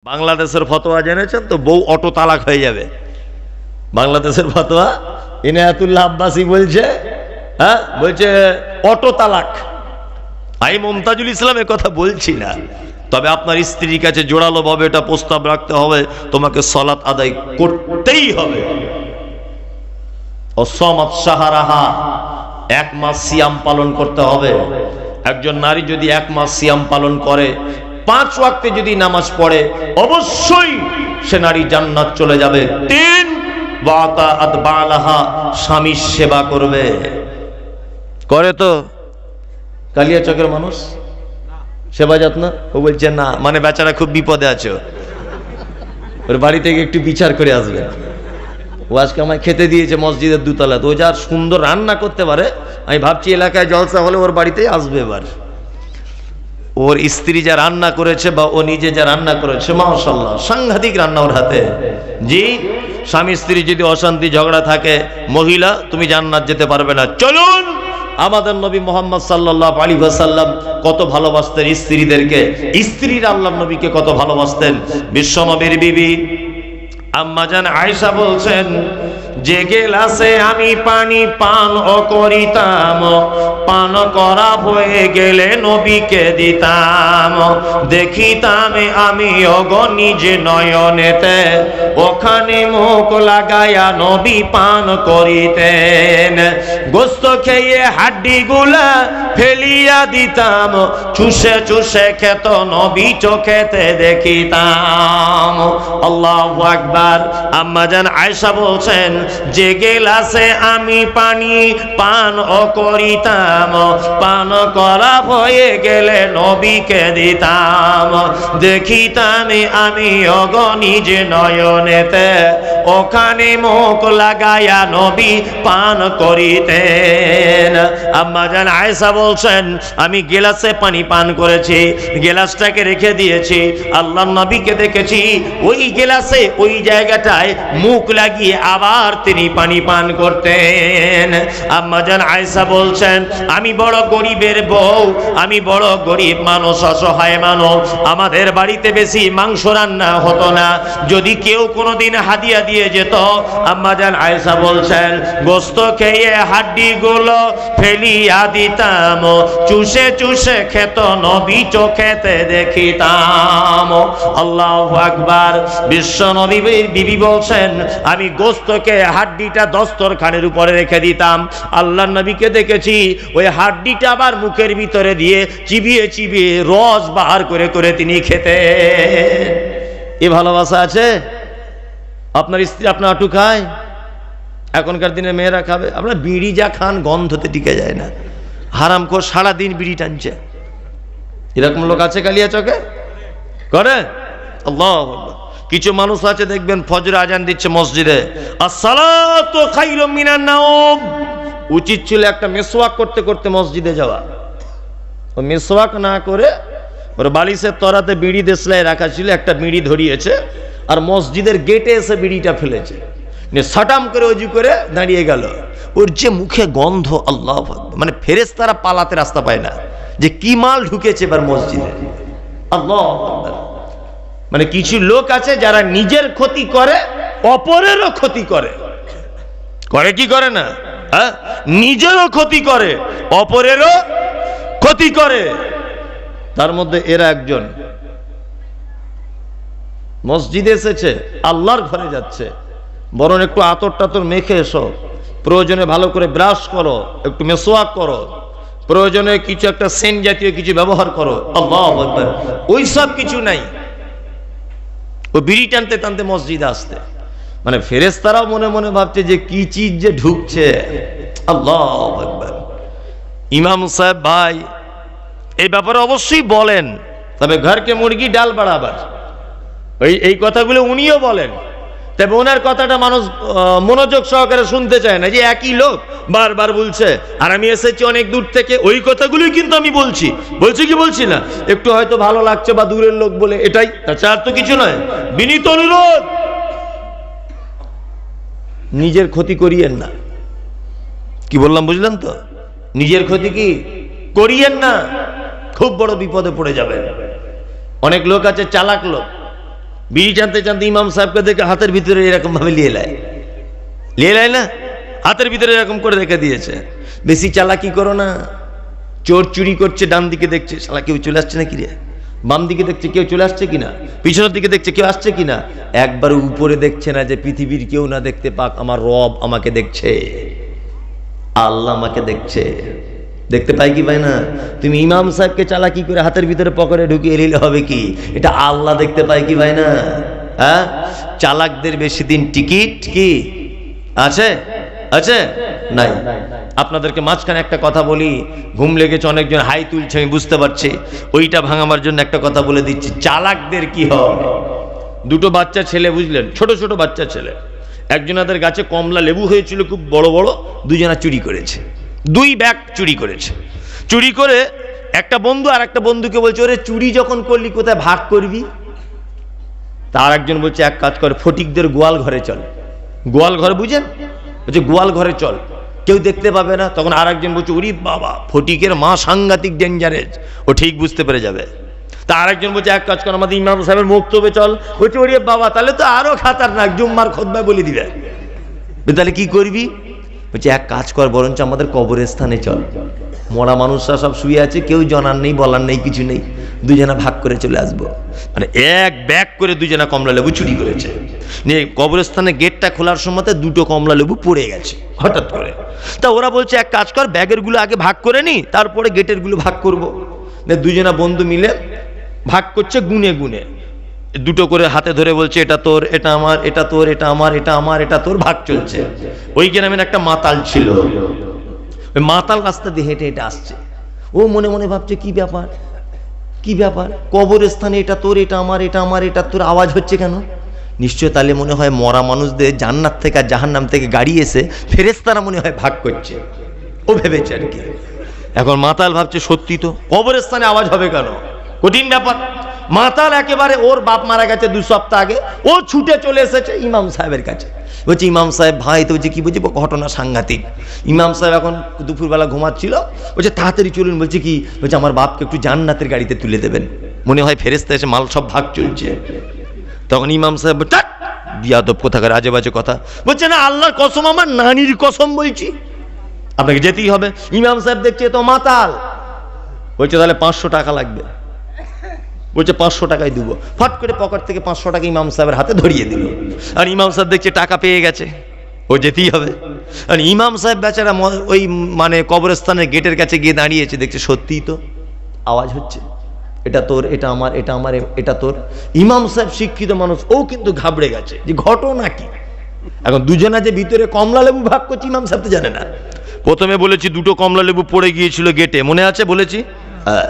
বাংলাদেশের ফতোয়া জেনেছেন তো, বউ অটো তালাক হয়ে যাবে। বাংলাদেশের ফতোয়া ইনায়াতুল্লাহ আব্বাসী বলছে, হ্যাঁ বলছে অটো তালাক। আমি মুমতাজুল ইসলামের কথা বলছি না, তবে আপনার স্ত্রীর কাছে জোরালো ভাবে এটা প্রস্তাব রাখতে হবে, তোমাকে সালাত আদায় করতেই হবে। অসমাত সাহারাহা, 1 মাস সিয়াম পালন করতে হবে। একজন নারী যদি 1 মাস সিয়াম পালন করে, 5 ওয়াক্তে যদি নামাজ পড়ে, অবশ্যই সে নারী জান্নাত চলে যাবে। 3 ওয়াতাআত বালাহা, স্বামীর সেবা করবে। করে তো কালিয়াচকের মানুষ সেবা যত্ন? ও বলছে না, মানে বেচারা খুব বিপদে আছে, ওর বাড়ি থেকে একটু বিচার করে আসবে। ও আজকে আমায় খেতে দিয়েছে মসজিদের 2 তলা, তো ও যার সুন্দর রান্না করতে পারে, আমি ভাবছি এলাকায় জলসা হলে ওর বাড়িতেই আসবে। এবার ওর স্ত্রী যা রান্না করেছে বা ও নিজে যা রান্না করেছে, মাশাআল্লাহ সাংঘাতিক রান্না ওর হাতে। জি, স্বামী স্ত্রী যদি অশান্তি ঝগড়া থাকে, মহিলা তুমি জান্নাত যেতে পারবে না। চলুন, আমাদের নবী মুহাম্মদ সাল্লাল্লাহু আলাইহি ওয়াসাল্লাম কত ভালোবাসতেন স্ত্রীদেরকে, স্ত্রীরা আল্লাহর নবীকে কত ভালোবাসতেন। বিশ্ব নবীর বিবি আম্মা জান আয়েশা বলছেন, যে গেলাসে আমি পানি পান করিতাম, পান করা হয়ে গেলে নবীকে দিতাম। দেখিতাম আমি নিজ নয়নেতে, ওখানে মুখ লাগায়া নবী পান করিতেন। গোস্ত খেয়ে হাড্ডি গুলা ফেলিয়া দিতাম, চুষে চুষে খেত নবী চোখেতে দেখিতাম। আল্লাহু আকবার। আম্মা জান আয়েশা বলছেন, যে গেলাসে আমি পানি পান করিতাম, পান করা হয়ে গেলে নবীকে দিতাম। দেখিতাম আমি নিজ নয়নেতে, ওখানে মুখ লাগায়া নবী পান করিতেন। আম্মা জান আয়েশা বলছেন, আমি গেলাসে পানি পান করেছি, গেলাসটাকে রেখে দিয়েছি, আল্লাহর নবীকে দেখেছি ওই গেলাসে ওই জায়গাটায় মুখ লাগিয়ে আবার তিনি পানি পান করতেন। আম্মা জান আয়েশা বলছেন, আমি বড় গরিবের বউ, আমি বড় গরিব মানুষ, অসহায় মানুষ, আমাদের বাড়িতে বেশি মাংস রান্না হতো না, যদি কেউ কোনোদিন হাদিয়া দিয়ে যেত, আম্মা জান আয়েশা বলছেন, গোস্ত খেয়ে হাড্ডি গুলো ফেলিয়া দিতাম, চুষে চুষে খেত নবী চোখেতে দেখিতাম। আল্লাহু আকবার। বিশ্ব নবী বিবি বলছেন, আমি গোস্তকে হাড্ডিটা দস্তরখানের উপরে রেখে দিতাম, আল্লাহর নবীকে দেখেছি ওই হাড্ডিটা আবার মুখের ভিতরে দিয়ে চিবিয়ে চিবিয়ে রস বাহার করে করে তিনি খেতেন। এ ভালোবাসা আছে? আপনার স্ত্রী আপনার আটু খায়? এখনকার দিনে মেয়েরা খাবে? আপনার বিড়ি যা খান গন্ধতে টিকে যায় না, হারামখোর সারাদিন বিড়ি টানছে। এরকম লোক আছে কালিয়াচকে? করে? আল্লাহু আকবার। কিছু মানুষ আছে দেখবেন ফজর আজান দিচ্ছে মসজিদে, আসসালাতু খায়রুম মিনান নাওম, উচিত ছিল একটা মিসওয়াক করতে করতে মসজিদে যাওয়া, ও মিসওয়াক না করে ওর বালিশের তরাতে বিড়ি দেশলায় রাখা ছিল, একটা বিড়ি ধরিয়েছে আর মসজিদের গেটে এসে বিড়িটা ফেলেছে, সাটাম করে অজু করে দাঁড়িয়ে গেল। ওর যে মুখে গন্ধ, আল্লাহু আকবার, মানে ফেরেশতারা পালাতে রাস্তা পায় না যে কি মাল ঢুকেছে এবার মসজিদে। আল্লাহু আকবার। মানে কিছু লোক আছে যারা নিজের ক্ষতি করে, অপরেরও ক্ষতি করে। করে কি করে না? হ্যাঁ, নিজেরও ক্ষতি করে, অপরেরও ক্ষতি করে। তার মধ্যে এরা একজন। মসজিদে এসেছে, আল্লাহর ঘরে যাচ্ছে, বরং একটু আতর টাতর মেখে এসো, প্রয়োজনে ভালো করে ব্রাশ করো, একটু মেসওয়াক করো, প্রয়োজনে কিছু একটা সেন্ট জাতীয় কিছু ব্যবহার করো। আল্লাহু আকবার। ওই সব কিছু নাই, ও বিড়ি টানতে টানতে মসজিদে আসতে, মানে ফেরেশতারাও মনে মনে ভাবছে যে কি চিজ যে ঢুকছে। আল্লাহু আকবার। ইমাম সাহেব ভাই এই ব্যাপারে অবশ্যই বলেন, তবে ঘরকে মুরগি ডাল বাড়াবার, এই কথাগুলো উনিও বলেন, তবে ওনার কথাটা মানুষ মনোযোগ সহকারে শুনতে চায় না, যে একই লোক বারবার বলছে, আর আমি এসেছি অনেক দূর থেকে, ওই কথাগুলোই কিন্তু আমি বলছি কি বলছি না, একটু হয়তো ভালো লাগছে বা দূরের লোক বলে, এটাই, তাছাড়া আর তো কিছু নয়। বিনীত অনুরোধ, নিজের ক্ষতি করিয়েন না। কি বললাম বুঝলেন তো? নিজের ক্ষতি কি করিয়েন না, খুব বড় বিপদে পড়ে যাবেন। অনেক লোক আছে চালাক লোক, বিড়ি টানতে টানতে ইমাম সাহেবকে দেখে হাতের ভিতরে এরকম ভাবে লিয়ে নেয় না, হাতের ভিতরে এরকম করে রেখে দিয়েছে। বেশি চালাকি করো না। চোর চুরি করছে, ডান দিকে দেখছে শালা কেউ চলে আসছে নাকি রে, বাম দিকে দেখছে কেউ চলে আসছে কিনা, পিছনের দিকে দেখছে কেউ আসছে কিনা, একবার উপরে দেখছে না যে পৃথিবীর কেউ না দেখতে পাক, আমার রব আমাকে দেখছে, আল্লাহ আমাকে দেখছে। দেখতে পাই কি পাই না? তুমি ইমাম সাহেবকে চালাকি করে হাতের ভিতরে পকেটে ঢুকিয়ে নিলে হবে কি? এটা আল্লাহ দেখতে পাই কি পাই না? হ্যাঁ, চালাকদের বেশি দিন টিকিট কি আছে? আছে নাই? আপনাদেরকে মাঝখানে একটা কথা বলি, ঘুম লেগেছে, অনেকজন হাই তুলছে, আমি বুঝতে পারছি, ওইটা ভাঙাবার জন্য একটা কথা বলে দিচ্ছি। চালাকদের কি হয়? দুটো বাচ্চা ছেলে, বুঝলেন, ছোট ছোট বাচ্চা ছেলে, একজনাদের গাছে কমলা লেবু হয়েছিল খুব বড় বড়, দুজনা চুরি করেছে, 2 ব্যাগ চুরি করেছে। চুরি করে একটা বন্ধু আর একটা বন্ধুকে বলছে, ওরে চুরি যখন করলি কোথায় ভাগ করবি? তার একজন বলছে, এক কাজ করে, ফটিকদের গোয়াল ঘরে চল। গোয়াল ঘর বুঝেন? বলছে গোয়াল ঘরে চল, কেউ দেখতে পাবে না। তখন আর একজন বলছে, ওরে বাবা, ফটিকের মা সাংঘাতিক ডেঞ্জারেস, ও ঠিক বুঝতে পেরে যাবে। তা আরেকজন বলছে, এক কাজ কর, আমাদের ইমাম সাহেবের মক্তবে চল। বলছে, ওরে বাবা, তাহলে তো আরো খাতারনাক, জুম্মার খুতবা বলে দিবে। তাহলে কি করবি? বলছে, এক কাজ কর, বরঞ্চ আমাদের কবরস্থানে চল, মরা মানুষরা সব শুয়ে আছে, কেউ জানার নেই, বলার নেই, কিছু নেই, দুজনা ভাগ করে চলে আসবো। মানে এক ব্যাগ করে দুজনা কমলা লেবু চুরি করেছে, নিয়ে কবরস্থানে গেটটা খোলার সময় 2টো কমলা লেবু পড়ে গেছে হঠাৎ করে। তা ওরা বলছে, এক কাজ কর, ব্যাগের গুলো আগে ভাগ করে নি, তারপরে গেটের গুলো ভাগ করবো। দুজনা বন্ধু মিলে ভাগ করছে, গুনে গুনে 2টো করে হাতে ধরে বলছে, এটা তোর, এটা আমার, এটা তোর, এটা আমার, এটা আমার, এটা তোর, ভাগ চলছে। ওই গ্রামের একটা মাতাল ছিল, ওই মাতাল রাস্তা দিয়ে হেঁটে হেঁটে আসছে। ও মনে মনে ভাবছে, কি ব্যাপার, কি ব্যাপার, কবরস্থানে এটা তোর, এটা আমার, এটা আমার, এটা তোর, আওয়াজ হচ্ছে কেন? নিশ্চয় তাহলে মনে হয় মরা মানুষদের জান্নাত থেকে আর জাহান্নাম থেকে গাড়ি এসে ফেরেশতারা মনে হয় ভাগ করছে, ও ভেবেছে আর কি। এখন মাতাল ভাবছে, সত্যি তো, কবরস্থানে আওয়াজ হবে কেন? কঠিন ব্যাপার। মাতাল একেবারে, ওর বাপ মারা গেছে 2 সপ্তাহ আগে, ও ছুটে চলে এসেছে ইমাম সাহেবের কাছে। বলছে, ইমাম সাহেব ভাই, তো বলছে, কি বলছি, ঘটনা সাংঘাতিক। ইমাম সাহেব এখন দুপুরবেলা ঘুমাচ্ছিল, বলছে তাড়াতাড়ি চলুন। বলছে কি? বলছে, আমার বাপকে একটু জান্নাতের গাড়িতে তুলে দেবেন, মনে হয় ফেরেশতা এসে মাল সব ভাগ চলছে। তখন ইমাম সাহেব, বিয়াদব কোথাকার, আজে বাজে কথা। বলছে, না, আল্লাহর কসম, আমার নানির কসম বলছি, আপনাকে যেতেই হবে। ইমাম সাহেব দেখছে তো মাতাল। বলছে, তাহলে 500 টাকা লাগবে। বলছে, 500 টাকাই দেবো। ফট করে পকেট থেকে 500 টাকা ইমাম সাহেবের হাতে ধরিয়ে দিল। আর ইমাম সাহেব দেখছে টাকা পেয়ে গেছে, ও যেতেই হবে। আর ইমাম সাহেব বেচারা ওই মানে কবরস্থানের গেটের কাছে গিয়ে দাঁড়িয়েছে, দেখছে সত্যিই তো আওয়াজ হচ্ছে, এটা তোর, এটা আমার, এটা আমার, এটা তোর। ইমাম সাহেব শিক্ষিত মানুষ, ও কিন্তু ঘাবড়ে গেছে যে ঘটনা কি। এখন দুজনা যে ভিতরে কমলা লেবু ভাগ করছে, ইমাম সাহেব তো জানে না। প্রথমে বলেছি 2টো কমলা লেবু পড়ে গিয়েছিল গেটে, মনে আছে? বলেছি, হ্যাঁ।